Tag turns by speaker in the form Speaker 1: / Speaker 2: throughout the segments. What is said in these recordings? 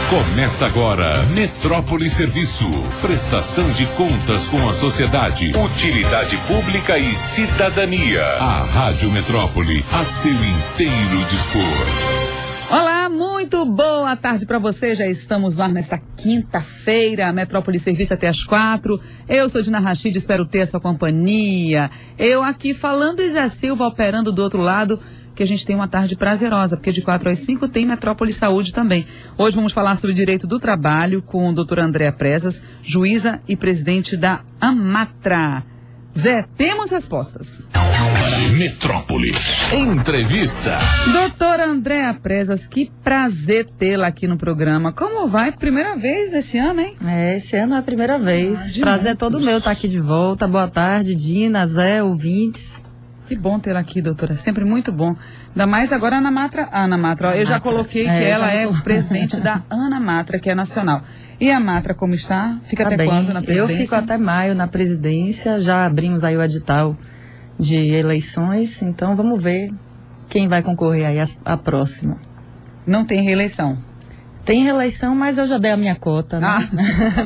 Speaker 1: Começa agora, Metrópole Serviço, prestação de contas com a sociedade, utilidade pública e cidadania. A Rádio Metrópole, a seu inteiro dispor.
Speaker 2: Olá, muito boa tarde para você. Já estamos lá nesta quinta-feira, Metrópole Serviço até às 4. Eu sou Dina Rachid, espero ter a sua companhia. Eu aqui falando e Zé Silva operando do outro lado, que a gente tem uma tarde prazerosa, porque de 4 às 5 tem Metrópole Saúde também. Hoje vamos falar sobre direito do trabalho com a doutora Andréa Presas, juíza e presidente da AMATRA. Zé, temos respostas.
Speaker 1: Metrópole Entrevista.
Speaker 2: Doutora Andréa Presas, que prazer tê-la aqui no programa. Como vai? Primeira vez esse ano, hein?
Speaker 3: Esse ano é a primeira vez. Prazer é todo meu estar aqui de volta. Boa tarde, Dina, Zé, ouvintes.
Speaker 2: Que bom tê-la aqui, doutora. Sempre muito bom. Ainda mais agora a AMATRA. Eu já coloquei que ela é o presidente da AMATRA, que é nacional. E a AMATRA, como está? Fica até quando na presidência?
Speaker 3: Eu fico até maio na presidência. Já abrimos aí o edital de eleições. Então vamos ver quem vai concorrer aí à próxima.
Speaker 2: Não tem reeleição?
Speaker 3: Tem reeleição, mas eu já dei a minha cota, né?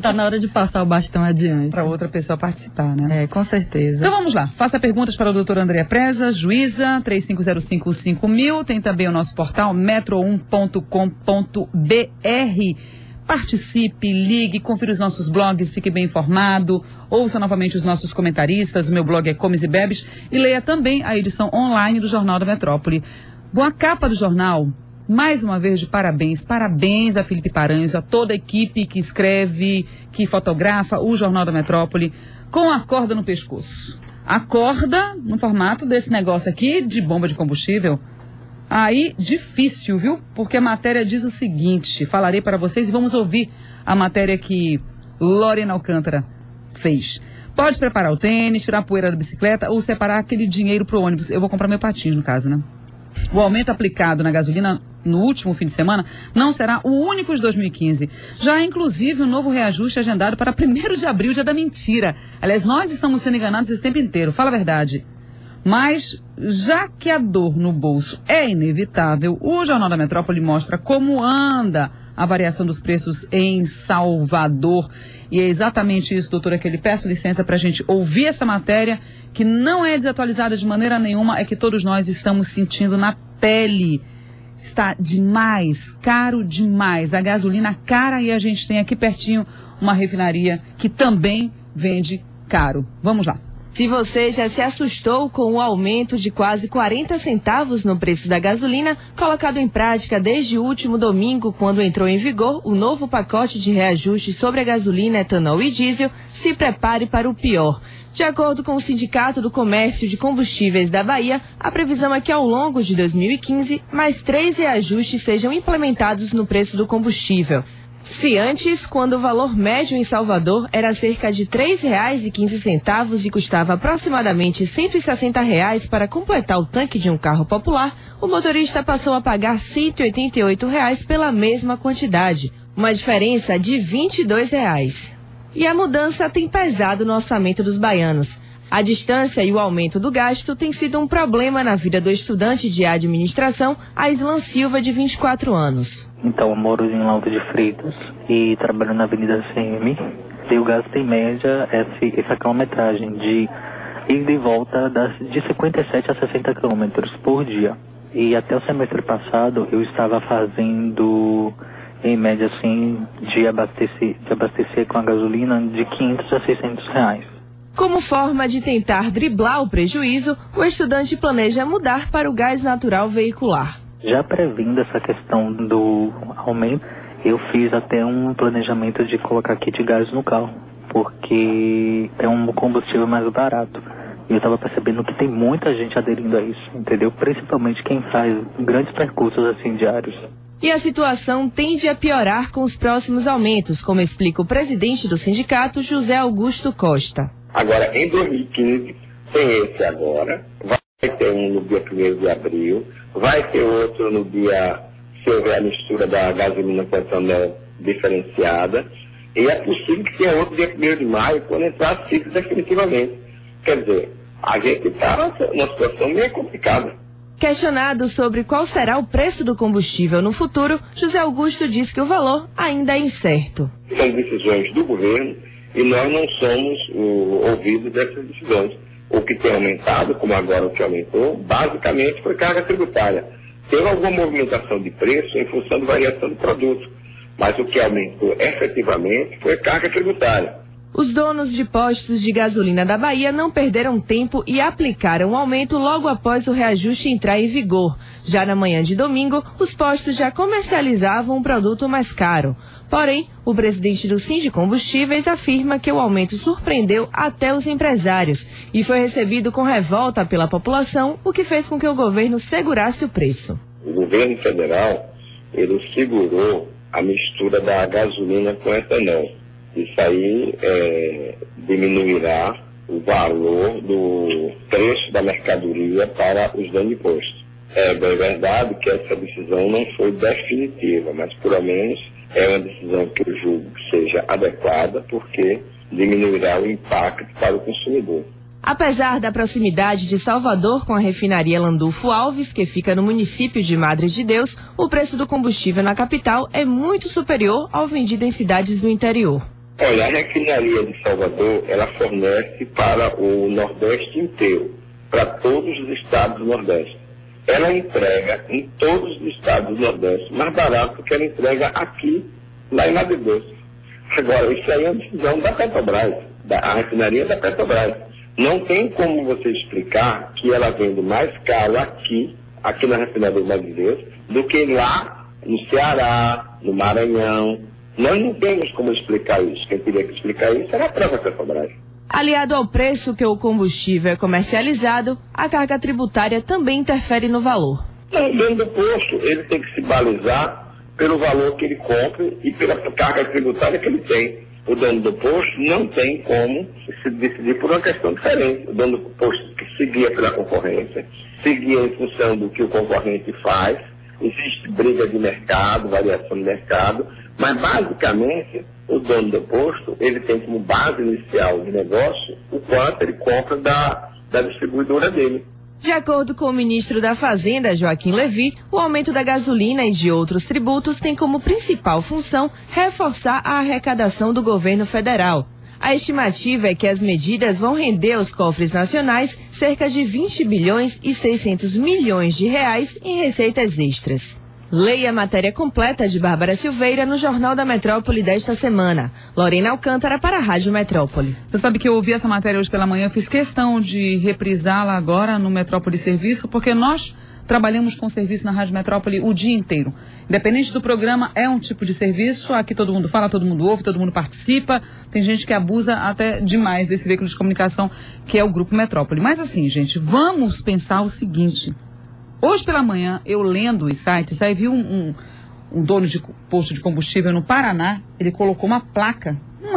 Speaker 3: Tá na hora de passar o bastão adiante.
Speaker 2: Para outra pessoa participar, né?
Speaker 3: Com certeza.
Speaker 2: Então vamos lá. Faça perguntas para a doutora Andréa Presas, juíza, 35055000. Tem também o nosso portal metro1.com.br. Participe, ligue, confira os nossos blogs, fique bem informado. Ouça novamente os nossos comentaristas. O meu blog é Comes e Bebes. E leia também a edição online do Jornal da Metrópole. Boa capa do jornal. Mais uma vez, de parabéns. Parabéns a Felipe Paranhos, a toda a equipe que escreve, que fotografa o Jornal da Metrópole com a corda no pescoço. A corda no formato desse negócio aqui de bomba de combustível. Aí, difícil, viu? Porque a matéria diz o seguinte, falarei para vocês e vamos ouvir a matéria que Lorena Alcântara fez. Pode preparar o tênis, tirar a poeira da bicicleta ou separar aquele dinheiro pro ônibus. Eu vou comprar meu patins, no caso, né? O aumento aplicado na gasolina no último fim de semana não será o único de 2015. Já há, inclusive, um novo reajuste agendado para 1º de abril, dia da mentira. Aliás, nós estamos sendo enganados esse tempo inteiro, fala a verdade. Mas, já que a dor no bolso é inevitável, o Jornal da Metrópole mostra como anda a variação dos preços em Salvador. E é exatamente isso, doutora, que eu lhe peço licença para a gente ouvir essa matéria, que não é desatualizada de maneira nenhuma, é que todos nós estamos sentindo na pele. Está demais, caro demais. A gasolina cara e a gente tem aqui pertinho uma refinaria que também vende caro. Vamos lá.
Speaker 4: Se você já se assustou com o aumento de quase 40 centavos no preço da gasolina, colocado em prática desde o último domingo, quando entrou em vigor o novo pacote de reajuste sobre a gasolina, etanol e diesel, se prepare para o pior. De acordo com o Sindicato do Comércio de Combustíveis da Bahia, a previsão é que ao longo de 2015, mais 3 reajustes sejam implementados no preço do combustível. Se antes, quando o valor médio em Salvador era cerca de R$ 3,15 e custava aproximadamente R$ 160 para completar o tanque de um carro popular, o motorista passou a pagar R$ 188 pela mesma quantidade, uma diferença de R$ 22. E a mudança tem pesado no orçamento dos baianos. A distância e o aumento do gasto tem sido um problema na vida do estudante de administração, Aislan Silva, de 24 anos.
Speaker 5: Então, eu moro em Lauro de Freitas e trabalho na Avenida CM. E o gasto em média essa quilometragem de ida e volta de 57 a 60 quilômetros por dia. E até o semestre passado eu estava fazendo, em média, assim, de abastecer com a gasolina de 500 a 600 reais.
Speaker 4: Como forma de tentar driblar o prejuízo, o estudante planeja mudar para o gás natural veicular.
Speaker 5: Já prevendo essa questão do aumento, eu fiz até um planejamento de colocar kit gás no carro, porque é um combustível mais barato. E eu estava percebendo que tem muita gente aderindo a isso, entendeu? Principalmente quem faz grandes percursos assim diários.
Speaker 4: E a situação tende a piorar com os próximos aumentos, como explica o presidente do sindicato, José Augusto Costa.
Speaker 6: Agora, em 2015, tem esse agora, vai ter um no dia 1º de abril, vai ter outro no dia, se houver a mistura da gasolina com etanol diferenciada, e é possível que tenha outro dia 1º de maio, quando entrar a ciclo definitivamente. Quer dizer, a gente está numa situação meio complicada.
Speaker 4: Questionado sobre qual será o preço do combustível no futuro, José Augusto disse que o valor ainda é incerto.
Speaker 6: São decisões do governo e nós não somos ouvidos dessas decisões. O que tem aumentado, como agora o que aumentou, basicamente foi carga tributária. Teve alguma movimentação de preço em função de variação de produtos, mas o que aumentou efetivamente foi carga tributária.
Speaker 4: Os donos de postos de gasolina da Bahia não perderam tempo e aplicaram o aumento logo após o reajuste entrar em vigor. Já na manhã de domingo, os postos já comercializavam um produto mais caro. Porém, o presidente do Sindicombustíveis afirma que o aumento surpreendeu até os empresários e foi recebido com revolta pela população, o que fez com que o governo segurasse o preço.
Speaker 6: O governo federal, ele segurou a mistura da gasolina com etanol. Isso aí diminuirá o valor do preço da mercadoria para os donos de posto. É bem verdade que essa decisão não foi definitiva, mas pelo menos é uma decisão que eu julgo que seja adequada, porque diminuirá o impacto para o consumidor.
Speaker 4: Apesar da proximidade de Salvador com a refinaria Landulfo Alves, que fica no município de Madre de Deus, o preço do combustível na capital é muito superior ao vendido em cidades do interior.
Speaker 6: Olha, a refinaria de Salvador, ela fornece para o Nordeste inteiro, para todos os estados do Nordeste. Ela entrega em todos os estados do Nordeste mais barato do que ela entrega aqui, lá em Madre de Deus. Agora, isso aí é uma decisão da Petrobras, a refinaria da Petrobras. Não tem como você explicar que ela vende mais caro aqui na refinaria de Madre de Deus, do que lá no Ceará, no Maranhão. Nós não temos como explicar isso. Quem teria que explicar isso era a própria Petrobras.
Speaker 4: Aliado ao preço que o combustível é comercializado, a carga tributária também interfere no valor.
Speaker 6: O dono do posto, ele tem que se balizar pelo valor que ele compra e pela carga tributária que ele tem. O dono do posto não tem como se decidir por uma questão diferente. O dono do posto que seguia pela concorrência, seguia em função do que o concorrente faz. Existe briga de mercado, variação de mercado, mas basicamente o dono do posto, ele tem como base inicial de negócio o quanto ele compra da distribuidora dele.
Speaker 4: De acordo com o ministro da Fazenda, Joaquim Levy, o aumento da gasolina e de outros tributos tem como principal função reforçar a arrecadação do governo federal. A estimativa é que as medidas vão render aos cofres nacionais cerca de 20 bilhões e 600 milhões de reais em receitas extras. Leia a matéria completa de Bárbara Silveira no Jornal da Metrópole desta semana. Lorena Alcântara para a Rádio Metrópole.
Speaker 2: Você sabe que eu ouvi essa matéria hoje pela manhã, eu fiz questão de reprisá-la agora no Metrópole Serviço, porque nós trabalhamos com serviço na Rádio Metrópole o dia inteiro. Independente do programa, é um tipo de serviço, aqui todo mundo fala, todo mundo ouve, todo mundo participa, tem gente que abusa até demais desse veículo de comunicação que é o Grupo Metrópole. Mas assim, gente, vamos pensar o seguinte. Hoje pela manhã, eu lendo os sites, aí vi um dono de posto de combustível no Paraná, ele colocou uma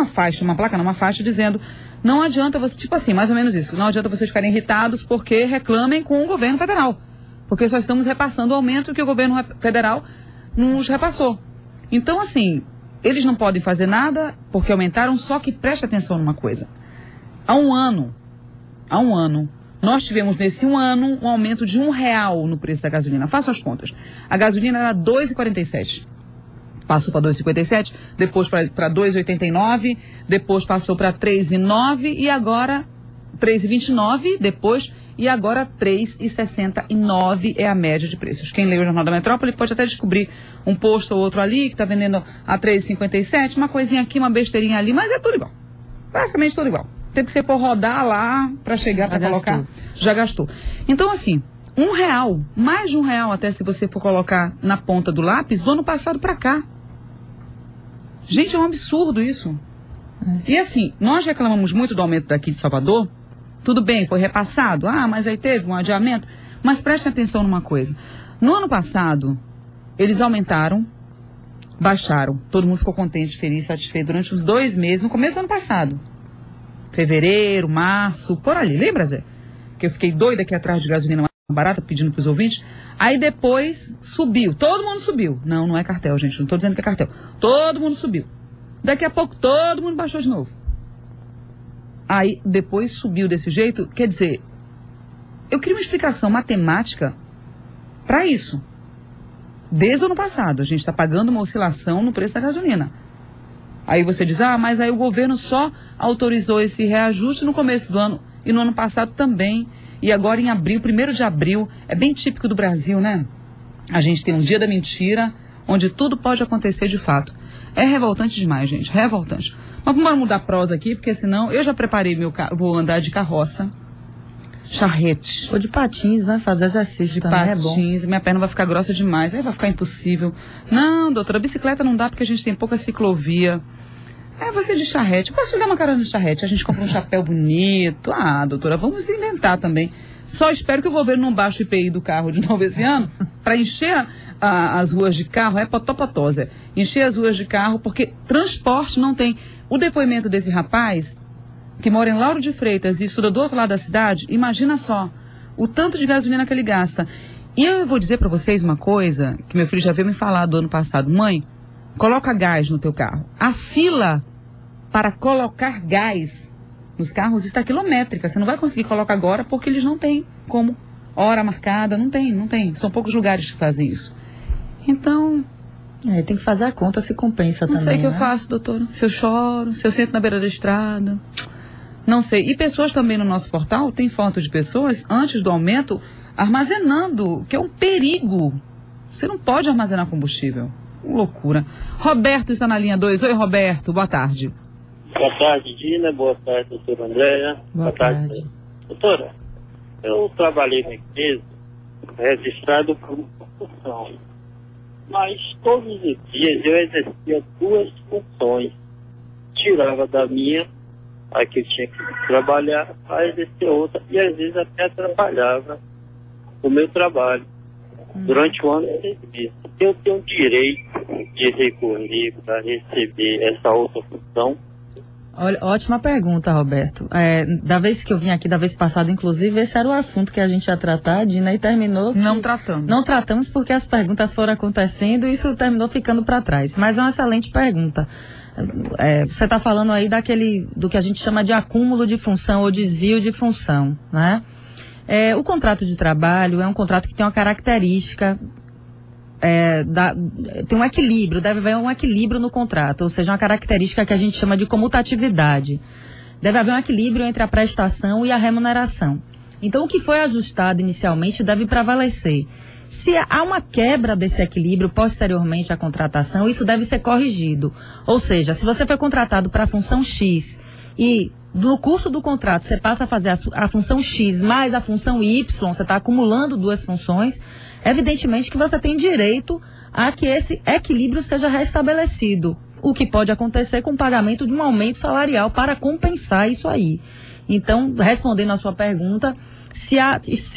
Speaker 2: faixa dizendo, não adianta você, tipo assim, mais ou menos isso, não adianta vocês ficarem irritados porque reclamem com o governo federal, porque só estamos repassando o aumento que o governo federal nos repassou. Então, assim, eles não podem fazer nada porque aumentaram, só que preste atenção numa coisa. Há um ano, nós tivemos nesse um ano um aumento de R$1 no preço da gasolina. Faça as contas. A gasolina era R$2,47. Passou para R$2,57, depois para R$2,89, depois passou para R$3,09 e agora R$3,29, depois e agora R$3,69 é a média de preços. Quem lê o Jornal da Metrópole pode até descobrir um posto ou outro ali que está vendendo a R$3,57, uma coisinha aqui, uma besteirinha ali, mas é tudo igual. Basicamente tudo igual. Tempo que você for rodar lá para chegar, para colocar, já gastou. Então, assim, R$1, mais de R$1 até se você for colocar na ponta do lápis, do ano passado para cá. Gente, é um absurdo isso. E assim, nós reclamamos muito do aumento daqui de Salvador. Tudo bem, foi repassado. Ah, mas aí teve um adiamento. Mas prestem atenção numa coisa. No ano passado, eles aumentaram, baixaram. Todo mundo ficou contente, feliz, satisfeito durante uns 2 meses, no começo do ano passado. Fevereiro, março, por ali. Lembra, Zé? Que eu fiquei doida aqui atrás de gasolina mais barata, pedindo para os ouvintes. Aí depois subiu. Todo mundo subiu. Não, não é cartel, gente. Não estou dizendo que é cartel. Todo mundo subiu. Daqui a pouco todo mundo baixou de novo. Aí depois subiu desse jeito. Quer dizer, eu queria uma explicação matemática para isso. Desde o ano passado, a gente está pagando uma oscilação no preço da gasolina. Aí você diz, mas aí o governo só autorizou esse reajuste no começo do ano e no ano passado também. E agora em abril, 1º de abril, é bem típico do Brasil, né? A gente tem um dia da mentira, onde tudo pode acontecer de fato. É revoltante demais, gente, revoltante. Mas vamos mudar a prosa aqui, porque senão eu já preparei meu carro, vou andar de carroça, charrete.
Speaker 3: Ou de patins, né? Fazer exercício também é bom.
Speaker 2: Patins, minha perna vai ficar grossa demais, aí vai ficar impossível. Não, doutora, bicicleta não dá porque a gente tem pouca ciclovia. Você de charrete, eu posso olhar uma carona de charrete, a gente compra um chapéu bonito. Doutora, vamos inventar também. Só espero que o governo não baixe o IPI do carro de novo esse ano, para encher as ruas de carro, potopotose. Encher as ruas de carro, porque transporte não tem. O depoimento desse rapaz, que mora em Lauro de Freitas e estuda do outro lado da cidade, imagina só, o tanto de gasolina que ele gasta. E eu vou dizer para vocês uma coisa, que meu filho já veio me falar do ano passado. Mãe, coloca gás no teu carro. A fila para colocar gás nos carros está quilométrica. Você não vai conseguir colocar agora porque eles não têm como. Hora marcada, não tem. São poucos lugares que fazem isso. Então...
Speaker 3: tem que fazer a conta se compensa também.
Speaker 2: Não sei o que eu faço, doutora. Se eu choro, se eu sento na beira da estrada. Não sei. E pessoas também no nosso portal, tem foto de pessoas, antes do aumento, armazenando, que é um perigo. Você não pode armazenar combustível. Loucura. Roberto está na linha 2. Oi, Roberto. Boa tarde.
Speaker 7: Boa tarde, Dina. Boa tarde, doutora Andréia.
Speaker 3: Boa tarde.
Speaker 7: Doutora, eu trabalhei na empresa registrado por uma função, mas todos os dias eu exercia 2 funções. Tirava da minha, a que eu tinha que trabalhar, a exercer outra, e às vezes até atrapalhava o meu trabalho. Durante o ano de serviço, eu tenho o direito de recorrer para receber essa outra função.
Speaker 3: Olha, ótima pergunta, Roberto. Da vez que eu vim aqui, da vez passada, inclusive, esse era o assunto que a gente ia tratar, Dina, e terminou...
Speaker 2: Não tratamos.
Speaker 3: Não tratamos porque as perguntas foram acontecendo e isso terminou ficando para trás. Mas é uma excelente pergunta. Você está falando aí do que a gente chama de acúmulo de função ou desvio de função, né? O contrato de trabalho é um contrato que tem uma característica, tem um equilíbrio, deve haver um equilíbrio no contrato, ou seja, uma característica que a gente chama de comutatividade. Deve haver um equilíbrio entre a prestação e a remuneração. Então, o que foi ajustado inicialmente deve prevalecer. Se há uma quebra desse equilíbrio posteriormente à contratação, isso deve ser corrigido. Ou seja, se você foi contratado para a função X e no curso do contrato você passa a fazer a função X mais a função Y, você está acumulando 2 funções, evidentemente que você tem direito a que esse equilíbrio seja restabelecido. O que pode acontecer com o pagamento de um aumento salarial para compensar isso aí. Então, respondendo à sua pergunta, se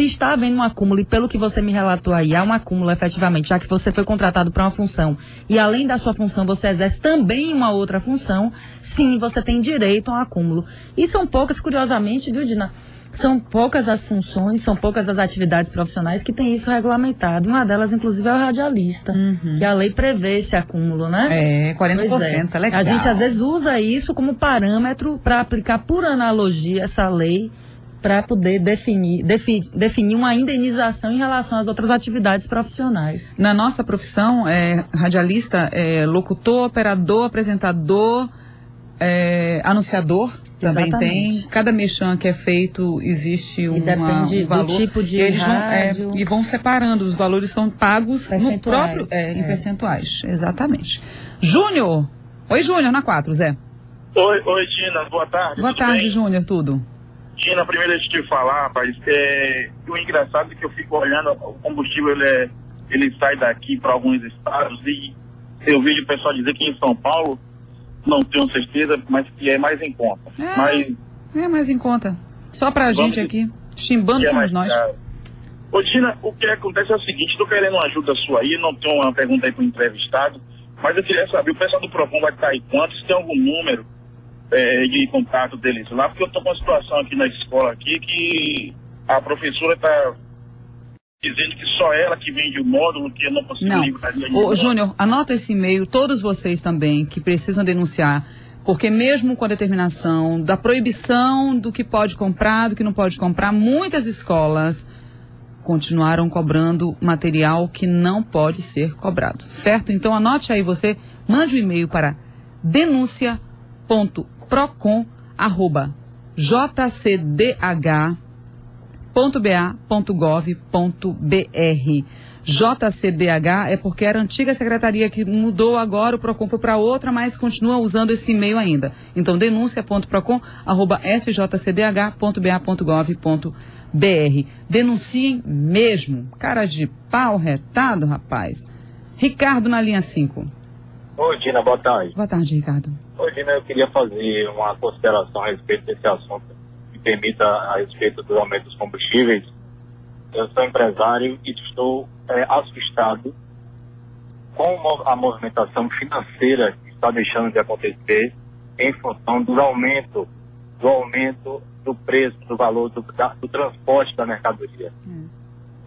Speaker 3: está havendo um acúmulo, e pelo que você me relatou aí, há um acúmulo efetivamente, já que você foi contratado para uma função e além da sua função você exerce também uma outra função, sim, você tem direito a um acúmulo. E são poucas, curiosamente, viu, Dina? São poucas as funções, são poucas as atividades profissionais que têm isso regulamentado. Uma delas, inclusive, é o radialista, que a lei prevê esse acúmulo, né?
Speaker 2: 40%, é legal.
Speaker 3: A gente, às vezes, usa isso como parâmetro para aplicar, por analogia, essa lei para poder definir uma indenização em relação às outras atividades profissionais.
Speaker 2: Na nossa profissão, radialista, locutor, operador, apresentador, anunciador, também tem. Cada merchan que é feito, existe um valor.
Speaker 3: Do tipo de
Speaker 2: eles
Speaker 3: rádio.
Speaker 2: E vão separando, os valores são pagos no próprio, em
Speaker 3: percentuais.
Speaker 2: Exatamente. Júnior! Oi, Júnior, na 4, Zé.
Speaker 8: Oi, Dina, boa tarde.
Speaker 2: Boa tarde, Júnior, tudo.
Speaker 8: Dina, primeiro deixa eu te falar, rapaz, o engraçado é que eu fico olhando, o combustível ele sai daqui para alguns estados e eu vejo o pessoal dizer que em São Paulo, não tenho certeza, mas que é mais em conta.
Speaker 2: É mais em conta. Só pra gente aqui, chimbando somos nós.
Speaker 8: Ô, Dina, o que acontece é o seguinte, estou querendo uma ajuda sua aí, não tenho uma pergunta aí para o entrevistado, mas eu queria saber, o pessoal do Procon vai estar aí quanto, se tem algum número de contato deles lá, porque eu estou com uma situação aqui na escola aqui que a professora está dizendo que só ela que vende o módulo, que eu não consigo livrar.
Speaker 2: Ô, Júnior, anota esse e-mail, todos vocês também que precisam denunciar, porque mesmo com a determinação da proibição do que pode comprar, do que não pode comprar, muitas escolas continuaram cobrando material que não pode ser cobrado, certo? Então anote aí, você mande um e-mail para denuncia.procon@jcdh.ba.gov.br. JCDH é porque era a antiga secretaria que mudou agora, o PROCON foi para outra, mas continua usando esse e-mail ainda. Então, denuncia.procon@sjcdh.ba.gov.br. Denunciem mesmo. Cara de pau retado, rapaz. Ricardo na linha 5.
Speaker 9: Oi, Dina, boa tarde.
Speaker 2: Boa tarde, Ricardo.
Speaker 9: Oi, Dina, eu queria fazer uma consideração a respeito desse assunto, que permita a respeito do aumento dos combustíveis. Eu sou empresário e estou assustado com a movimentação financeira que está deixando de acontecer em função do aumento do preço, do valor do transporte da mercadoria.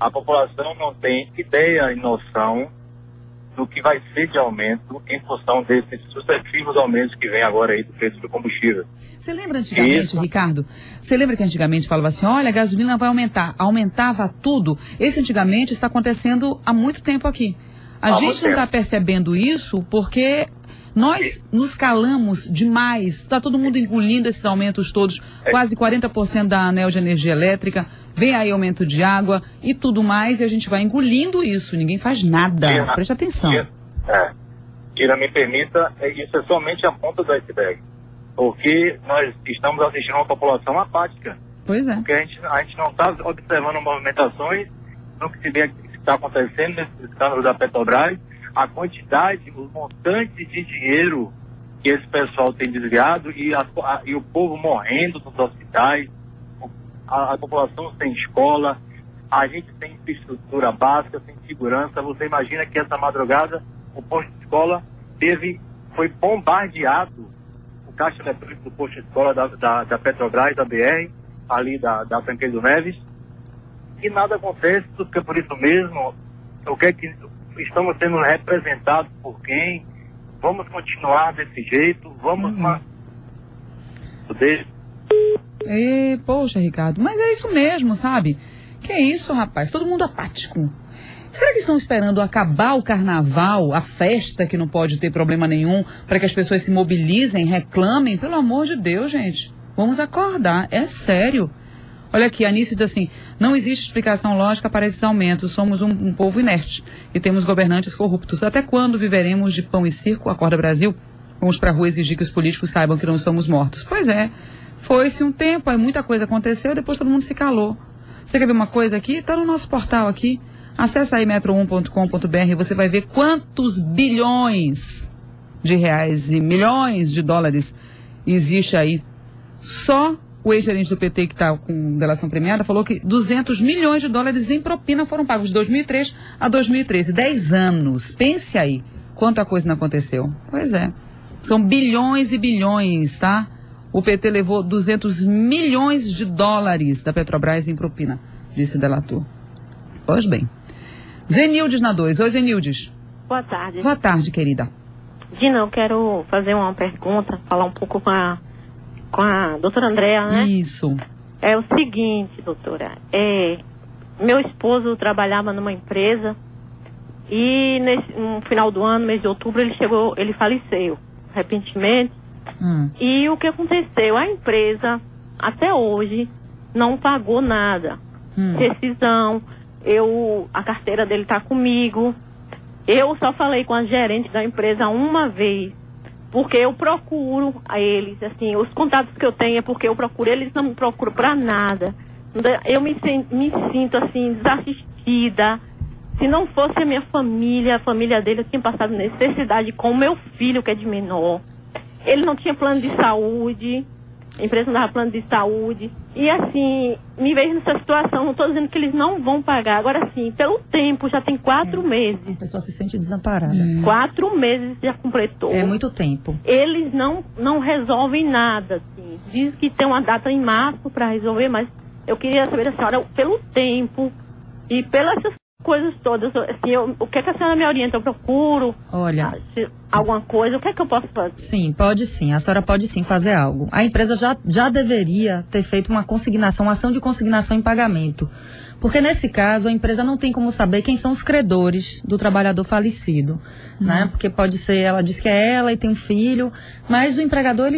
Speaker 9: A população não tem ideia e noção do que vai ser de aumento em função desses sucessivos aumentos que vem agora aí do preço do combustível.
Speaker 2: Você lembra antigamente, Ricardo? Você lembra que antigamente falava assim, olha, a gasolina vai aumentar. Aumentava tudo. Esse antigamente está acontecendo há muito tempo aqui. A gente não está percebendo isso porque nós nos calamos demais. Está todo mundo engolindo esses aumentos todos. Quase 40% da ANEEL de energia elétrica. Vem aí aumento de água e tudo mais. E a gente vai engolindo isso. Ninguém faz nada. Preste atenção.
Speaker 9: Ira, me permita, isso é somente a ponta do iceberg. Porque nós estamos assistindo uma população apática.
Speaker 2: Pois é.
Speaker 9: Porque a gente não está observando movimentações no que se vê que está acontecendo nesse escândalo da Petrobras, a quantidade, os montantes de dinheiro que esse pessoal tem desviado e o povo morrendo nos hospitais, a população sem escola, a gente sem infraestrutura básica, sem segurança. Você imagina que essa madrugada o posto de escola foi bombardeado, o caixa eletrônico do posto de escola da Petrobras, da BR, ali da Tancredo Neves, e nada acontece, porque por isso mesmo, o que é que estamos sendo representados por quem? Vamos continuar desse jeito, vamos...
Speaker 2: Poxa, Ricardo, mas é isso mesmo, sabe? Que é isso, rapaz? Todo mundo apático. Será que estão esperando acabar o carnaval, a festa que não pode ter problema nenhum, para que as pessoas se mobilizem, reclamem? Pelo amor de Deus, gente. Vamos acordar, é sério. Olha aqui, a Anício diz assim, não existe explicação lógica para esses aumentos, somos um povo inerte e temos governantes corruptos. Até quando viveremos de pão e circo? Acorda Brasil, vamos para a rua exigir que os políticos saibam que não somos mortos. Pois é, foi-se um tempo, aí muita coisa aconteceu, depois todo mundo se calou. Você quer ver uma coisa aqui? Está no nosso portal aqui, acessa aí metro1.com.br, você vai ver quantos bilhões de reais e milhões de dólares existe aí. Só o ex-gerente do PT, que está com delação premiada, falou que 200 milhões de dólares em propina foram pagos de 2003 a 2013. 10 anos. Pense aí quanta coisa não aconteceu. Pois é. São bilhões e bilhões, tá? O PT levou 200 milhões de dólares da Petrobras em propina, disse o delator. Pois bem. Zenildes na 2. Oi, Zenildes.
Speaker 10: Boa tarde.
Speaker 2: Boa tarde, querida.
Speaker 10: Dina, eu quero fazer uma pergunta, falar um pouco com a doutora Andréa, né?
Speaker 2: Isso.
Speaker 10: É o seguinte, doutora, meu esposo trabalhava numa empresa e no final do ano, mês de outubro, ele faleceu repentinamente. E o que aconteceu? A empresa, até hoje, não pagou nada. Rescisão, a carteira dele está comigo. Eu só falei com a gerente da empresa uma vez, porque eu procuro a eles, assim, os contatos que eu tenho é porque eu procuro, eles não me procuram para nada. Eu me sinto, assim, desassistida. Se não fosse a minha família, a família dele, eu tinha passado necessidade com o meu filho, que é de menor. Ele não tinha plano de saúde, a empresa não dava plano de saúde. E, assim, me vejo nessa situação, não estou dizendo que eles não vão pagar. Agora, sim, pelo tempo, já tem 4 meses.
Speaker 3: A pessoa se sente desamparada.
Speaker 10: 4 meses já completou.
Speaker 3: É muito tempo.
Speaker 10: Eles não resolvem nada, assim. Diz que tem uma data em março para resolver, mas eu queria saber da senhora, pelo tempo e pelas coisas todas. Assim, o que a senhora me orienta? Eu procuro?
Speaker 3: Olha,
Speaker 10: alguma coisa? O que é que eu posso fazer?
Speaker 3: Sim, pode sim. A senhora pode sim fazer algo. A empresa já deveria ter feito uma ação de consignação em pagamento. Porque nesse caso a empresa não tem como saber quem são os credores do trabalhador falecido, né? Porque pode ser, ela diz que é ela e tem um filho, mas o empregador,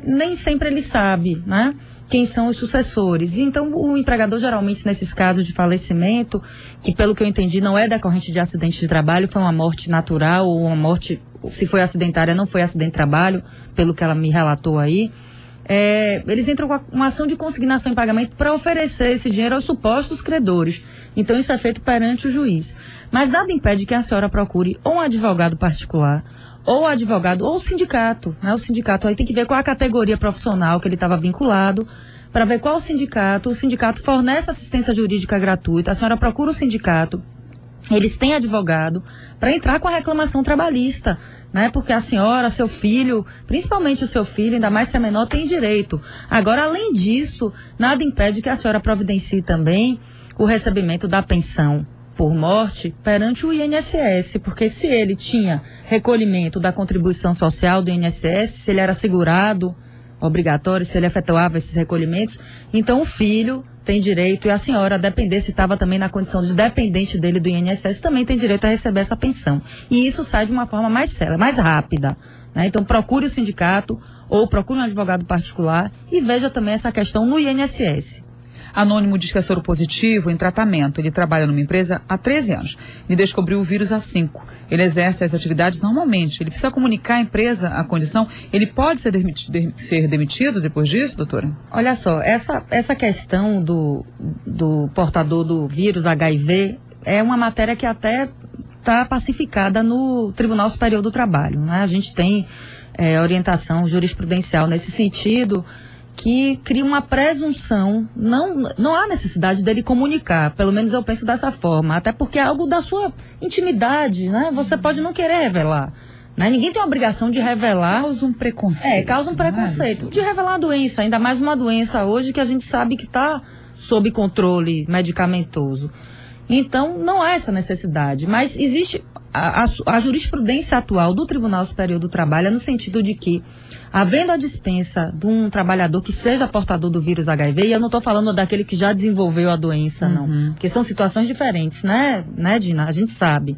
Speaker 3: nem sempre ele sabe, né? Quem são os sucessores. Então, o empregador, geralmente, nesses casos de falecimento, que pelo que eu entendi não é decorrente de acidente de trabalho, foi uma morte natural ou uma morte, se foi acidentária, não foi acidente de trabalho, pelo que ela me relatou aí, eles entram com uma ação de consignação em pagamento para oferecer esse dinheiro aos supostos credores. Então, isso é feito perante o juiz. Mas nada impede que a senhora procure ou um advogado particular, ou advogado, ou o sindicato, né? O sindicato aí tem que ver qual a categoria profissional que ele estava vinculado, para ver qual o sindicato fornece assistência jurídica gratuita, a senhora procura o sindicato, eles têm advogado, para entrar com a reclamação trabalhista, né? Porque a senhora, seu filho, principalmente o seu filho, ainda mais se é menor, tem direito. Agora, além disso, nada impede que a senhora providencie também o recebimento da pensão por morte perante o INSS, porque se ele tinha recolhimento da contribuição social do INSS, se ele era segurado obrigatório, se ele efetuava esses recolhimentos, então o filho tem direito, e a senhora, a depender se estava também na condição de dependente dele do INSS, também tem direito a receber essa pensão. E isso sai de uma forma mais célere, mais rápida, né? Então procure o sindicato ou procure um advogado particular e veja também essa questão no INSS.
Speaker 2: Anônimo diz que é soro positivo em tratamento. Ele trabalha numa empresa há 13 anos e descobriu o vírus há 5. Ele exerce as atividades normalmente. Ele precisa comunicar à empresa a condição. Ele pode ser demitido depois disso, doutora?
Speaker 3: Olha só, essa questão do portador do vírus HIV é uma matéria que até está pacificada no Tribunal Superior do Trabalho, né? A gente tem orientação jurisprudencial nesse sentido, que cria uma presunção, não há necessidade dele comunicar, pelo menos eu penso dessa forma, até porque é algo da sua intimidade, né? Você pode não querer revelar, né? Ninguém tem a obrigação de revelar.
Speaker 2: Causa um preconceito.
Speaker 3: Causa um preconceito, de revelar a doença, ainda mais uma doença hoje que a gente sabe que está sob controle medicamentoso. Então, não há essa necessidade, mas existe a jurisprudência atual do Tribunal Superior do Trabalho no sentido de que, havendo a dispensa de um trabalhador que seja portador do vírus HIV, e eu não estou falando daquele que já desenvolveu a doença, não, porque são situações diferentes, né, Dina? A gente sabe.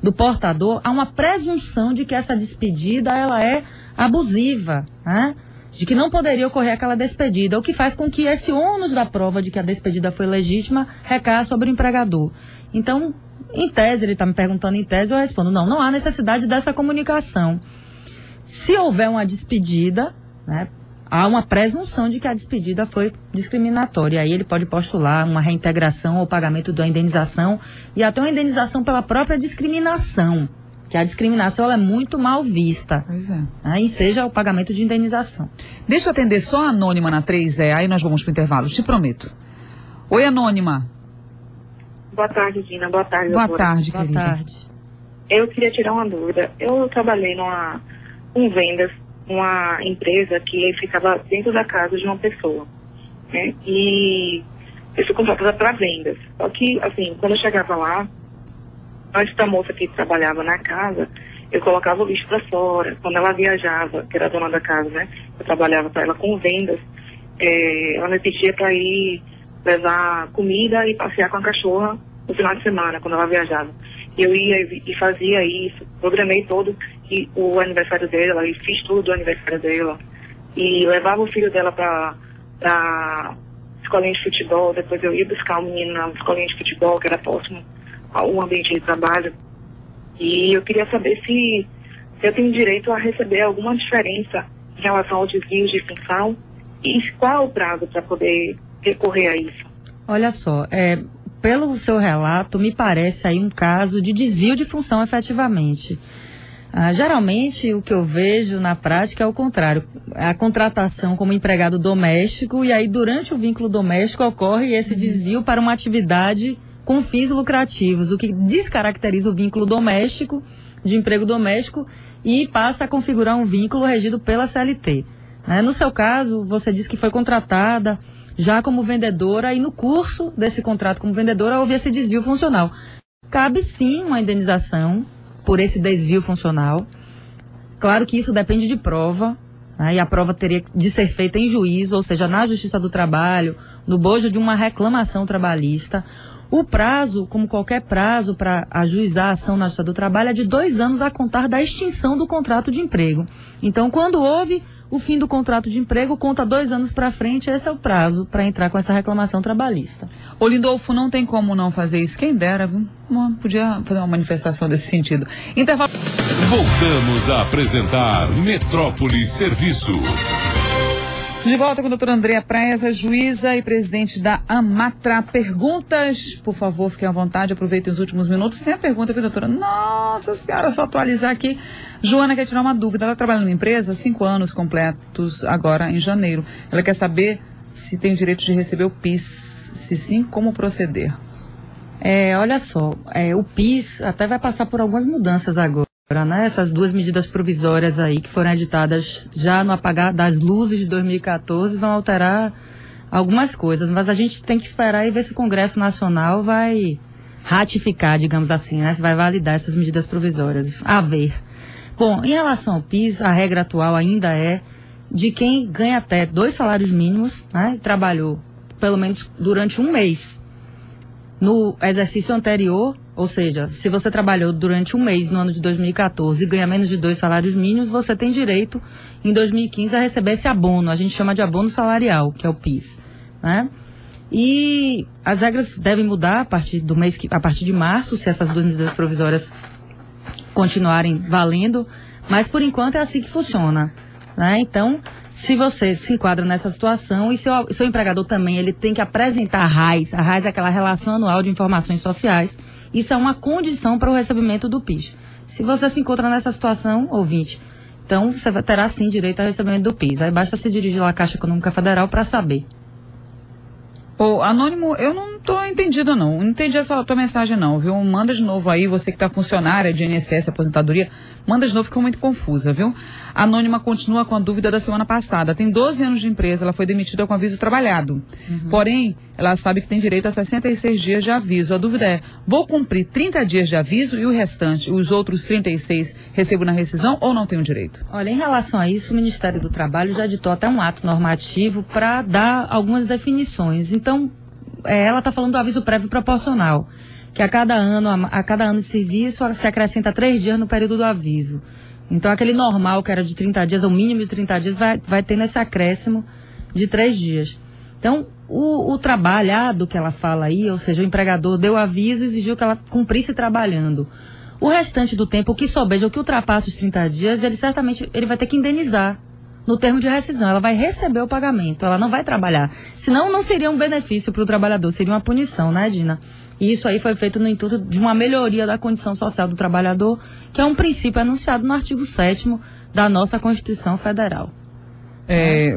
Speaker 3: Do portador, há uma presunção de que essa despedida ela é abusiva, né? De que não poderia ocorrer aquela despedida, o que faz com que esse ônus da prova de que a despedida foi legítima recaia sobre o empregador. Então, em tese, ele está me perguntando em tese, eu respondo, não há necessidade dessa comunicação. Se houver uma despedida, né, há uma presunção de que a despedida foi discriminatória. Aí ele pode postular uma reintegração ou pagamento da indenização e até uma indenização pela própria discriminação. Que a discriminação ela é muito mal vista.
Speaker 2: Pois é.
Speaker 3: E seja o pagamento de indenização.
Speaker 2: Deixa eu atender só a Anônima na 3E, aí nós vamos para o intervalo, te prometo. Oi, Anônima.
Speaker 11: Boa tarde, Dina. Boa tarde,
Speaker 2: Boa
Speaker 11: doutora.
Speaker 2: tarde, querida.
Speaker 3: Boa tarde.
Speaker 11: Eu queria tirar uma dúvida. Eu trabalhei com vendas, uma empresa que ficava dentro da casa de uma pessoa, né? E eu fui contratada para vendas. Só que, assim, quando eu chegava lá, antes da moça que trabalhava na casa, eu colocava o lixo para fora. Quando ela viajava, que era a dona da casa, né? Eu trabalhava para ela com vendas. Ela me pedia para ir levar comida e passear com a cachorra no final de semana, quando ela viajava. Eu ia e fazia isso, programei todo o aniversário dela, e fiz tudo do aniversário dela. E levava o filho dela para escolinha de futebol, depois eu ia buscar o menino na escolinha de futebol, que era próximo ao ambiente de trabalho. E eu queria saber se eu tenho direito a receber alguma diferença em relação ao desvio de função e qual é o prazo para poder recorrer a isso.
Speaker 3: Olha só, pelo seu relato, me parece aí um caso de desvio de função efetivamente. Geralmente, o que eu vejo na prática é o contrário. A contratação como empregado doméstico e aí durante o vínculo doméstico ocorre esse desvio para uma atividade com fins lucrativos, o que descaracteriza o vínculo doméstico, de emprego doméstico, e passa a configurar um vínculo regido pela CLT. No seu caso, você disse que foi contratada já como vendedora, e no curso desse contrato como vendedora houve esse desvio funcional. Cabe sim uma indenização por esse desvio funcional. Claro que isso depende de prova, né, e a prova teria de ser feita em juízo, ou seja, na Justiça do Trabalho, no bojo de uma reclamação trabalhista. O prazo, como qualquer prazo para ajuizar a ação na Justiça do Trabalho, é de 2 anos a contar da extinção do contrato de emprego. Então, quando houve o fim do contrato de emprego, conta 2 anos para frente, esse é o prazo para entrar com essa reclamação trabalhista.
Speaker 2: Ô Lindolfo, não tem como não fazer isso. Quem dera, viu? Podia fazer uma manifestação desse sentido. Intervalo.
Speaker 1: Voltamos a apresentar Metrópole Serviço.
Speaker 2: De volta com a doutora Andréa Praes, juíza e presidente da Amatra. Perguntas, por favor, fiquem à vontade, aproveitem os últimos minutos. Tem a pergunta, viu, doutora? Nossa senhora, só atualizar aqui. Joana quer tirar uma dúvida. Ela trabalha numa empresa há 5 anos completos, agora em janeiro. Ela quer saber se tem o direito de receber o PIS. Se sim, como proceder?
Speaker 3: Olha só, o PIS até vai passar por algumas mudanças agora. Né? Essas 2 medidas provisórias aí que foram editadas já no apagar das luzes de 2014 vão alterar algumas coisas, mas a gente tem que esperar e ver se o Congresso Nacional vai ratificar, digamos assim, né? Se vai validar essas medidas provisórias. A ver. Bom, em relação ao PIS, a regra atual ainda é de quem ganha até 2 salários mínimos, né? Trabalhou pelo menos durante 1 mês no exercício anterior. Ou seja, se você trabalhou durante 1 mês no ano de 2014 e ganha menos de 2 salários mínimos, você tem direito, em 2015, a receber esse abono. A gente chama de abono salarial, que é o PIS. Né? E as regras devem mudar a partir de março, se essas 2 medidas provisórias continuarem valendo. Mas, por enquanto, é assim que funciona. Né? Então, se você se enquadra nessa situação e seu empregador também, ele tem que apresentar a RAIS. A RAIS é aquela Relação Anual de Informações Sociais. Isso é uma condição para o recebimento do PIS. Se você se encontra nessa situação, ouvinte, então você terá sim direito ao recebimento do PIS. Aí basta se dirigir lá à Caixa Econômica Federal para saber.
Speaker 2: Ô, Anônimo, eu não tô entendida não. Não entendi essa tua mensagem não, viu? Manda de novo aí, você que tá funcionária de INSS, aposentadoria, manda de novo, ficou muito confusa, viu? A Anônima continua com a dúvida da semana passada. Tem 12 anos de empresa, ela foi demitida com aviso trabalhado. Porém, ela sabe que tem direito a 66 dias de aviso. A dúvida é, vou cumprir 30 dias de aviso e o restante, os outros 36, recebo na rescisão ou não tenho direito?
Speaker 3: Olha, em relação a isso, o Ministério do Trabalho já editou até um ato normativo para dar algumas definições. Então, ela está falando do aviso prévio proporcional, que a cada ano de serviço se acrescenta 3 dias no período do aviso. Então, aquele normal que era de 30 dias, o mínimo de 30 dias, vai ter nesse acréscimo de 3 dias. Então, o trabalhado que ela fala aí, ou seja, o empregador deu aviso e exigiu que ela cumprisse trabalhando. O restante do tempo, o que sobeja, o que ultrapasse os 30 dias, ele vai ter que indenizar no termo de rescisão. Ela vai receber o pagamento, ela não vai trabalhar. Senão, não seria um benefício para o trabalhador, seria uma punição, né, Dina? E isso aí foi feito no intuito de uma melhoria da condição social do trabalhador, que é um princípio anunciado no artigo 7º da nossa Constituição Federal.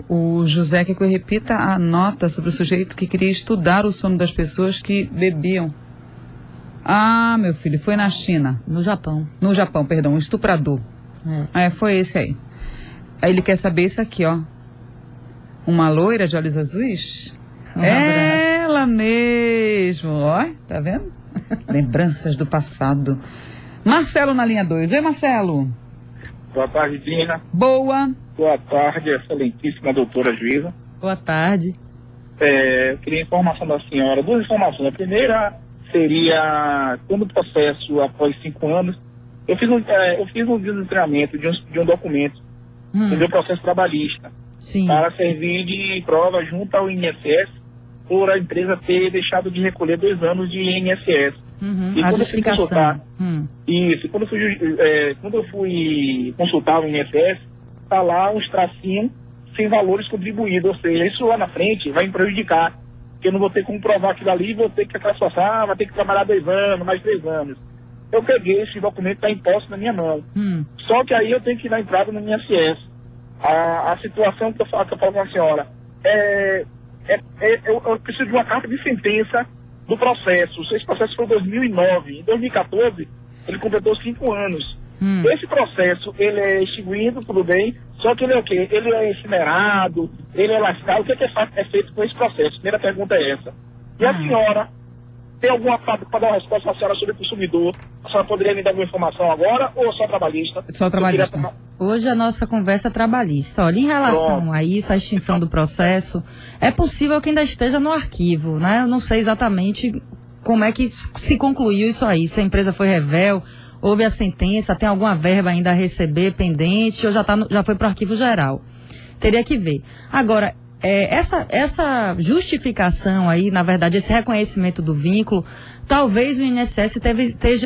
Speaker 2: O José quer que eu repita a nota sobre o sujeito que queria estudar o sono das pessoas que bebiam. Ah, meu filho, foi na China.
Speaker 3: No Japão.
Speaker 2: No Japão, perdão, um estuprador. Foi esse aí. Aí ele quer saber isso aqui, ó. Uma loira de olhos azuis? Ela mesmo, ó, tá vendo? Lembranças do passado. Marcelo na linha 2. Oi, Marcelo.
Speaker 8: Boa tarde, Dina.
Speaker 2: Boa.
Speaker 8: Boa tarde, excelentíssima doutora juíza.
Speaker 3: Boa tarde.
Speaker 8: Eu queria informação da senhora, 2 informações. A primeira seria, quando o processo, após 5 anos, eu fiz um desenvolvimento de um documento, do meu processo trabalhista, para servir de prova junto ao INSS, por a empresa ter deixado de recolher 2 anos de INSS. E quando eu fui consultar, quando eu fui consultar o INSS, está lá uns tracinhos sem valores contribuídos, ou seja, isso lá na frente vai me prejudicar, porque eu não vou ter como provar aquilo ali, vou ter que classificar, vai ter que trabalhar 2 anos, mais 3 anos. Eu peguei esse documento, está em posse na minha mão. Só que aí eu tenho que dar entrada no INSS. A situação que eu falo com a senhora eu preciso de uma carta de sentença do processo. Esse processo foi em 2009. Em 2014, ele completou 5 anos. Esse processo, ele é extinguido, tudo bem, só que ele é o quê? Ele é incinerado, ele é lascado. O que é feito com esse processo? Primeira pergunta é essa. E a senhora tem alguma para dar uma resposta à senhora sobre o consumidor? A senhora poderia me dar alguma informação agora ou só trabalhista?
Speaker 2: Só trabalhista.
Speaker 3: Hoje a nossa conversa é trabalhista. Olha, em relação a isso, a extinção do processo, é possível que ainda esteja no arquivo, né? Eu não sei exatamente como é que se concluiu isso aí, se a empresa foi revel, houve a sentença, tem alguma verba ainda a receber pendente ou já foi para o arquivo geral. Teria que ver. Agora, essa justificação aí, na verdade, esse reconhecimento do vínculo, talvez o INSS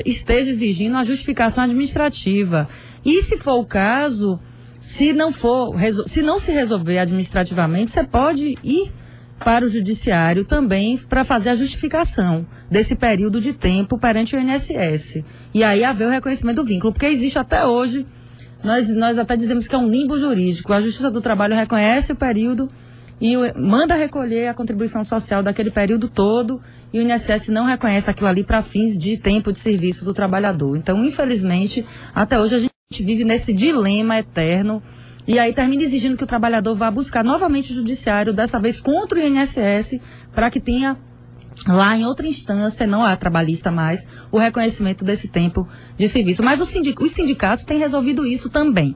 Speaker 3: esteja exigindo a justificação administrativa. E se for o caso, se não se resolver administrativamente, você pode ir para o judiciário também para fazer a justificação desse período de tempo perante o INSS. E aí haver o reconhecimento do vínculo, porque existe até hoje, nós até dizemos que é um limbo jurídico. A Justiça do Trabalho reconhece o período e manda recolher a contribuição social daquele período todo, e o INSS não reconhece aquilo ali para fins de tempo de serviço do trabalhador. Então, infelizmente, até hoje a gente vive nesse dilema eterno, e aí termina exigindo que o trabalhador vá buscar novamente o judiciário, dessa vez contra o INSS, para que tenha lá em outra instância, não a trabalhista mais, o reconhecimento desse tempo de serviço. Mas os sindicatos têm resolvido isso também.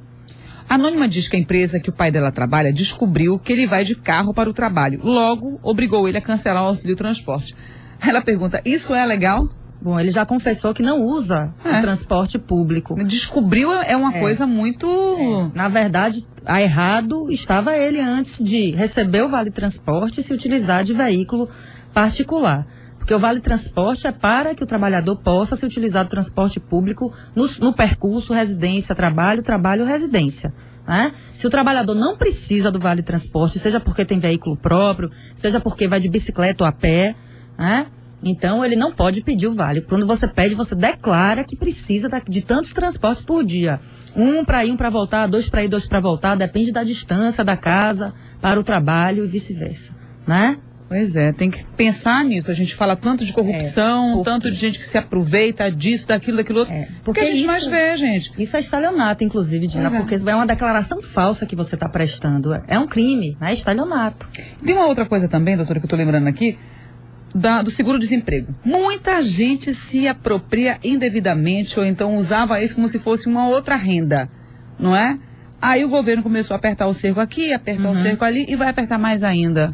Speaker 2: A Anônima diz que a empresa que o pai dela trabalha descobriu que ele vai de carro para o trabalho. Logo, obrigou ele a cancelar o auxílio transporte. Ela pergunta, isso é legal?
Speaker 3: Bom, ele já confessou que não usa o transporte público.
Speaker 2: Descobriu é uma coisa muito...
Speaker 3: Na verdade, errado estava ele antes de receber o Vale Transporte e se utilizar de veículo particular. Porque o Vale Transporte é para que o trabalhador possa se utilizar do transporte público no percurso residência-trabalho, trabalho-residência. Né? Se o trabalhador não precisa do Vale Transporte, seja porque tem veículo próprio, seja porque vai de bicicleta ou a pé, né? Então ele não pode pedir o vale. Quando você pede, você declara que precisa de tantos transportes por dia. 1 para ir, 1 para voltar, 2 para ir, 2 para voltar, depende da distância da casa para o trabalho e vice-versa, né?
Speaker 2: Pois é, tem que pensar nisso. A gente fala tanto de corrupção, tanto de gente que se aproveita disso, daquilo outro. Porque a gente
Speaker 3: isso,
Speaker 2: mais vê, gente.
Speaker 3: Isso é estelionato, inclusive, Dina, porque é uma declaração falsa que você está prestando. É um crime, é estelionato.
Speaker 2: Tem uma outra coisa também, doutora, que eu estou lembrando aqui, do seguro-desemprego. Muita gente se apropria indevidamente, ou então usava isso como se fosse uma outra renda, não é? Aí o governo começou a apertar o cerco aqui, apertar o cerco ali, e vai apertar mais ainda.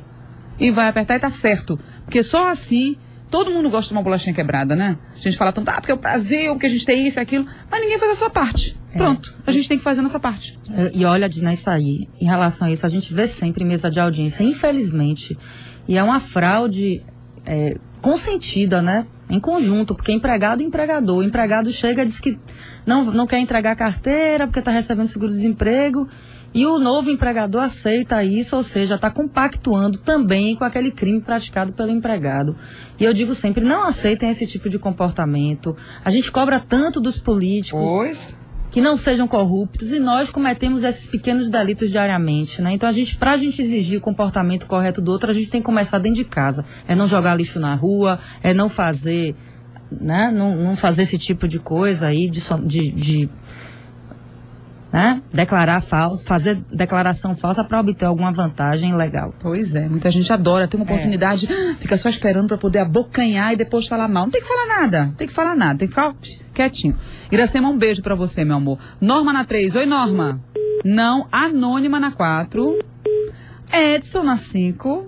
Speaker 2: E vai apertar e tá certo. Porque só assim, todo mundo gosta de uma bolachinha quebrada, né? A gente fala tanto, porque é o Brasil, porque a gente tem isso e aquilo, mas ninguém faz a sua parte. Pronto, a gente tem que fazer a nossa parte.
Speaker 3: E olha, Dina, isso aí, em relação a isso, a gente vê sempre em mesa de audiência, infelizmente, e é uma fraude consentida, né? Em conjunto, porque empregado e empregador. O empregado chega e diz que não quer entregar a carteira porque está recebendo seguro-desemprego, e o novo empregador aceita isso, ou seja, está compactuando também com aquele crime praticado pelo empregado. E eu digo sempre, não aceitem esse tipo de comportamento. A gente cobra tanto dos políticos que não sejam corruptos, e nós cometemos esses pequenos delitos diariamente, né? Então, pra gente exigir o comportamento correto do outro, a gente tem que começar dentro de casa. É não jogar lixo na rua, é não fazer, né? Não fazer esse tipo de coisa aí, né? Fazer declaração falsa para obter alguma vantagem legal.
Speaker 2: Pois é, muita gente adora, tem uma oportunidade, fica só esperando para poder abocanhar e depois falar mal. Não tem que falar nada, tem que ficar quietinho. Iracema, um beijo para você, meu amor. Norma na 3, oi Norma. Não, Anônima na 4. Edson na 5.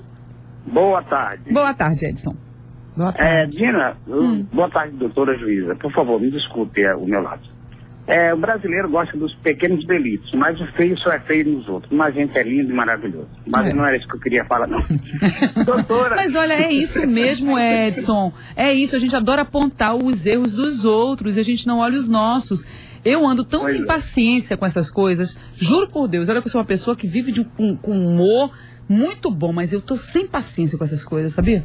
Speaker 12: Boa tarde.
Speaker 2: Boa tarde, Edson. Boa tarde.
Speaker 12: Dina, boa tarde, doutora juíza. Por favor, me desculpe o meu lado. O brasileiro gosta dos pequenos delitos, mas o feio só é feio nos outros. Mas a gente é lindo e maravilhoso. Mas não era isso que eu queria falar, não. Doutora...
Speaker 2: Mas olha, é isso mesmo, Edson. É isso, a gente adora apontar os erros dos outros e a gente não olha os nossos. Eu ando tão sem paciência com essas coisas. Juro por Deus, olha que eu sou uma pessoa que vive com humor muito bom, mas eu tô sem paciência com essas coisas, sabia?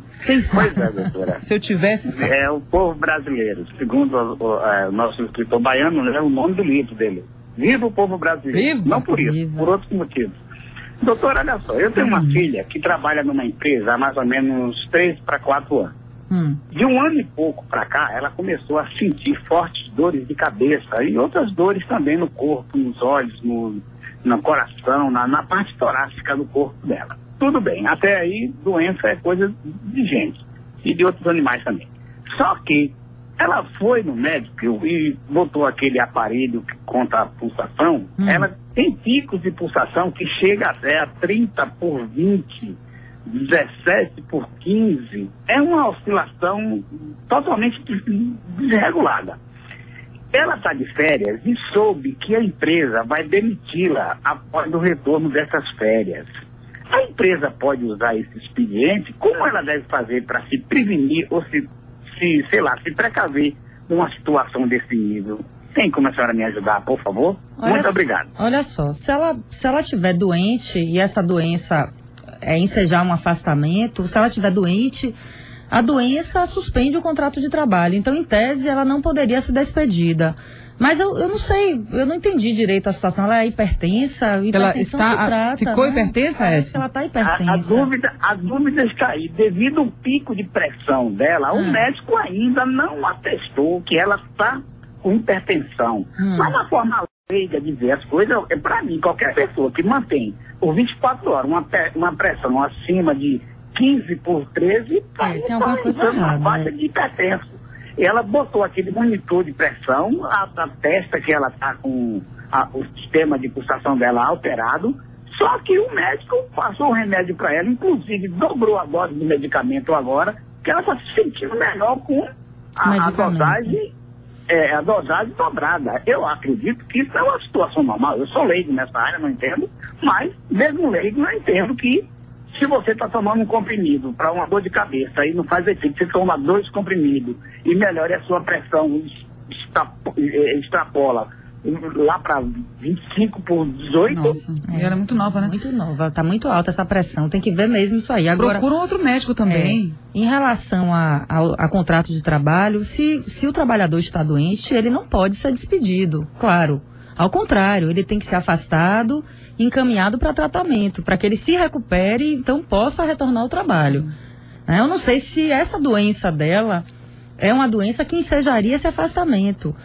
Speaker 2: Sem saco.
Speaker 12: Pois é, doutora.
Speaker 2: Se eu tivesse...
Speaker 12: O povo brasileiro, segundo o nosso escritor baiano, é o nome do livro dele. Viva o povo brasileiro.
Speaker 2: Viva,
Speaker 12: não por isso, por outros motivos. Doutora, olha só, eu tenho uma filha que trabalha numa empresa há mais ou menos 3 para 4 anos. De um ano e pouco para cá, ela começou a sentir fortes dores de cabeça e outras dores também no corpo, nos olhos, no coração, na parte torácica do corpo dela. Tudo bem, até aí doença é coisa de gente e de outros animais também. Só que ela foi no médico e botou aquele aparelho que conta a pulsação. Ela tem picos de pulsação que chega até a 30 por 20, 17 por 15. É uma oscilação totalmente desregulada. Ela está de férias e soube que a empresa vai demiti-la após o retorno dessas férias. A empresa pode usar esse expediente? Como ela deve fazer para se prevenir ou se precaver numa situação desse nível? Tem como a senhora me ajudar, por favor? Muito obrigado.
Speaker 3: Olha só, se ela estiver doente e essa doença ensejar um afastamento, se ela estiver doente, a doença suspende o contrato de trabalho. Então, em tese, ela não poderia ser despedida. Mas eu não sei, eu não entendi direito a situação. Ela é hipertensa?
Speaker 2: Ela ficou hipertensa,
Speaker 3: Parece que ela está hipertensa.
Speaker 12: A dúvida está aí. Devido ao pico de pressão dela, o médico ainda não atestou que ela está com hipertensão. Mas uma forma leiga de ver as coisas, para mim, qualquer pessoa que mantém por 24 horas uma pressão acima de 15 por 13,
Speaker 3: tem alguma coisa errada,
Speaker 12: faixa de hipertenso. Ela botou aquele monitor de pressão, atesta que ela está com o sistema de pulsação dela alterado, só que o médico passou o remédio para ela, inclusive dobrou a dose do medicamento agora, que ela está se sentindo melhor com a dosagem dobrada. Eu acredito que isso é uma situação normal. Eu sou leigo nessa área, não entendo, mas mesmo leigo não entendo que se você está tomando um comprimido para uma dor de cabeça e não faz efeito, você toma 2 comprimidos e melhora a sua pressão, extrapola lá para 25 por 18.
Speaker 2: Nossa, ela é muito nova, né?
Speaker 3: Muito nova, está muito alta essa pressão, tem que ver mesmo isso aí. Agora,
Speaker 2: procura um outro médico também.
Speaker 3: Em relação a contrato de trabalho, se o trabalhador está doente, ele não pode ser despedido, claro. Ao contrário, ele tem que ser afastado, encaminhado para tratamento, para que ele se recupere e então possa retornar ao trabalho. Eu não sei se essa doença dela é uma doença que ensejaria esse afastamento.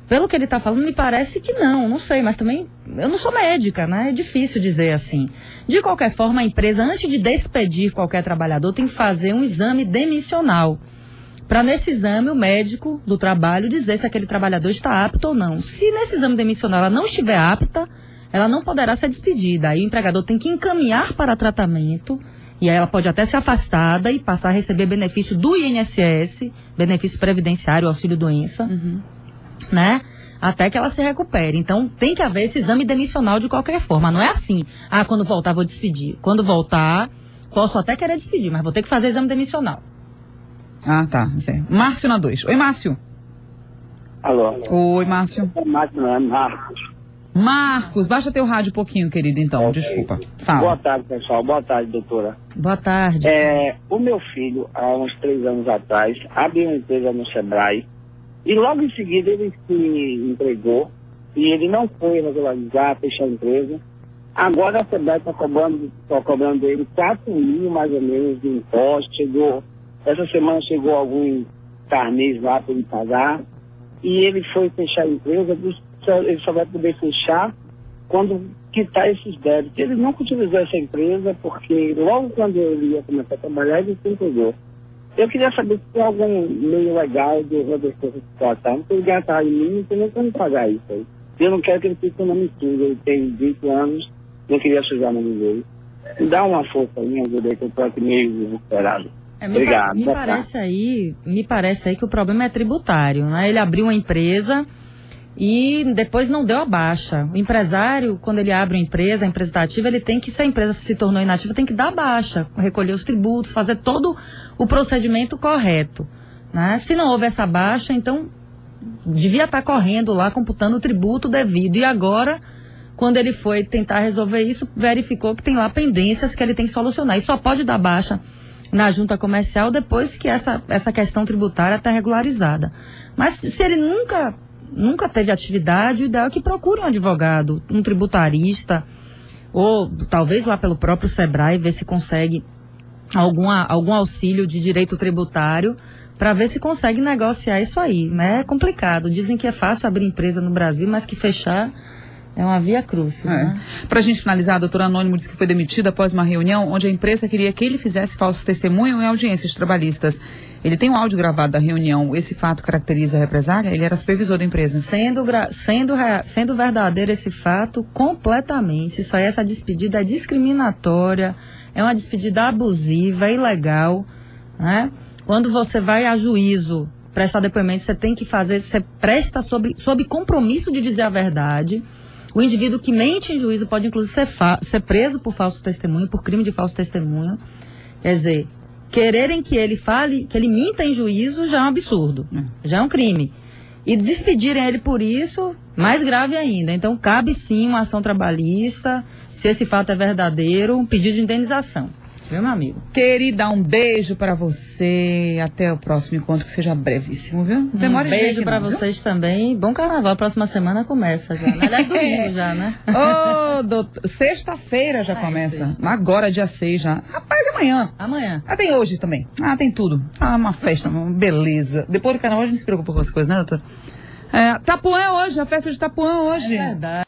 Speaker 3: Pelo que ele está falando, me parece que não sei, mas também eu não sou médica, né? É difícil dizer assim. De qualquer forma, a empresa, antes de despedir qualquer trabalhador, tem que fazer um exame demissional. Para nesse exame o médico do trabalho dizer se aquele trabalhador está apto ou não. Se nesse exame demissional ela não estiver apta, ela não poderá ser despedida. Aí o empregador tem que encaminhar para tratamento, e aí ela pode até ser afastada e passar a receber benefício do INSS, benefício previdenciário, auxílio-doença, né? Até que ela se recupere. Então tem que haver esse exame demissional de qualquer forma. Não é assim, quando voltar vou despedir. Quando voltar, posso até querer despedir, mas vou ter que fazer exame demissional.
Speaker 2: Tá. Certo. Márcio na 2. Oi, Márcio.
Speaker 13: Alô.
Speaker 2: Oi, Márcio.
Speaker 13: Márcio, não é Marcos.
Speaker 2: Marcos, baixa teu rádio um pouquinho, querido, então. Okay. Desculpa. Fala.
Speaker 13: Boa tarde, pessoal. Boa tarde, doutora.
Speaker 3: Boa tarde.
Speaker 13: O meu filho, há uns 3 anos atrás, abriu uma empresa no Sebrae e logo em seguida ele se entregou e ele não foi regularizar, fechar a empresa. Agora a Sebrae está cobrando dele 4 mil mais ou menos de imposto. Essa semana chegou alguns carnês lá para ele pagar e ele foi fechar a empresa. Ele só vai poder fechar quando quitar esses débitos. Ele nunca utilizou essa empresa porque logo quando ele ia começar a trabalhar, ele se entregou. Eu queria saber se tem algum meio legal de reverter essa situação. Porque ele ganha salário mínimo, então não tem como pagar isso aí. Eu não quero que ele fique na mistura. Ele tem 20 anos, não queria sujar o nome dele. Me dá uma força aí, me ajuda aí, que eu estou aqui meio desesperado. Obrigado.
Speaker 3: Me parece aí que o problema é tributário, né? Ele abriu uma empresa e depois não deu a baixa. O empresário, quando ele abre uma empresa, a empresa está ativa, ele tem que, se a empresa se tornou inativa, tem que dar a baixa, recolher os tributos, fazer todo o procedimento correto, né? Se não houve essa baixa, então devia estar correndo lá, computando o tributo devido. E agora, quando ele foi tentar resolver isso, verificou que tem lá pendências que ele tem que solucionar. E só pode dar baixa na junta comercial depois que essa questão tributária está regularizada. Mas se ele nunca teve atividade, o ideal é que procure um advogado, um tributarista, ou talvez lá pelo próprio Sebrae, ver se consegue algum auxílio de direito tributário para ver se consegue negociar isso aí, né? É complicado. Dizem que é fácil abrir empresa no Brasil, mas que fechar é uma via cruz. Né?
Speaker 2: Para a gente finalizar, a doutora Anônimo disse que foi demitida após uma reunião onde a empresa queria que ele fizesse falso testemunho em audiências trabalhistas. Ele tem um áudio gravado da reunião. Esse fato caracteriza a represália? Ele era supervisor da empresa.
Speaker 3: Sendo verdadeiro esse fato, completamente. Isso aí, essa despedida é discriminatória, é uma despedida abusiva, ilegal, né? Quando você vai a juízo prestar depoimento, você tem que fazer, você presta sob compromisso de dizer a verdade. O indivíduo que mente em juízo pode, inclusive, ser preso por falso testemunho, por crime de falso testemunho. Quer dizer, quererem que ele fale, que ele minta em juízo já é um absurdo, já é um crime. E despedirem ele por isso, mais grave ainda. Então, cabe sim uma ação trabalhista, se esse fato é verdadeiro, um pedido de indenização. Viu, meu amigo?
Speaker 2: Querida, um beijo para você. Até o próximo encontro, que seja brevíssimo, viu?
Speaker 3: Um beijo para vocês também. Bom carnaval. Próxima semana começa já, né? É domingo já, né?
Speaker 2: Doutor, sexta-feira já começa. Sexta. Agora, dia 6 já. Rapaz, amanhã.
Speaker 3: Amanhã.
Speaker 2: Tem hoje também. Tem tudo. Uma festa, uma beleza. Depois do carnaval a gente se preocupa com as coisas, né, doutor? Tapuã é hoje, a festa de Tapuã hoje.
Speaker 3: É verdade.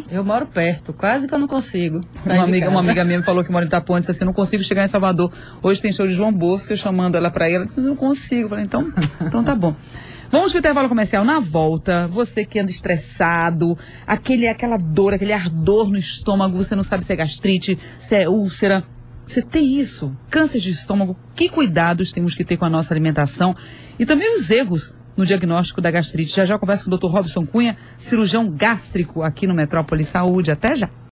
Speaker 3: Eu moro perto, quase que eu não consigo.
Speaker 2: Uma amiga minha me falou que mora em Itapuã, disse assim, eu não consigo chegar em Salvador. Hoje tem show de João Bosco, eu chamando ela pra ir, ela disse, eu não consigo. Eu falei, então tá bom. Vamos pro intervalo comercial. Na volta, você que anda estressado, aquela dor, aquele ardor no estômago, você não sabe se é gastrite, se é úlcera. Você tem isso, câncer de estômago, que cuidados temos que ter com a nossa alimentação e também os erros no diagnóstico da gastrite. Já converso com o Dr. Robson Cunha, cirurgião gástrico aqui no Metrópole Saúde. Até já.